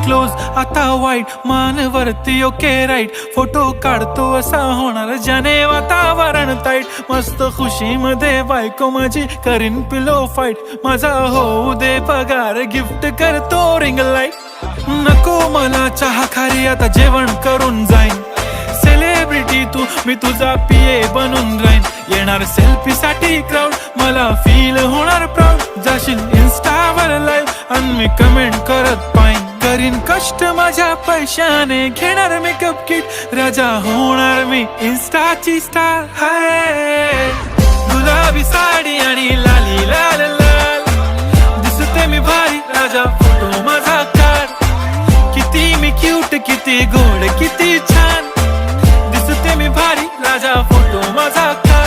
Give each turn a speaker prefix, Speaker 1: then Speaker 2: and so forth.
Speaker 1: close आता वाईट मान वरती ओके राईट फोटो काढतो असा होणार ज्याने वातावरण ताईट मस्त खुशी मध्ये बायको माझी करीन पिलो फाईट माझा होऊ दे पगार गिफ्ट करतो रिंग लाईट नको मला चहा खारी आता जेवण करून जाईन सेलिब्रिटी तू मी तुझा पीए बनून राहीन येणार सेल्फी साठी क्राऊड मला फील होणार प्राऊड जाशील इन्स्टावर लाईव्ह आणि मी कमेंट करत पाईन करीन कष्ट माझ्या पैशाने घेणार मेकअप किट राजा होणार मी इन्स्टाची स्टार हाय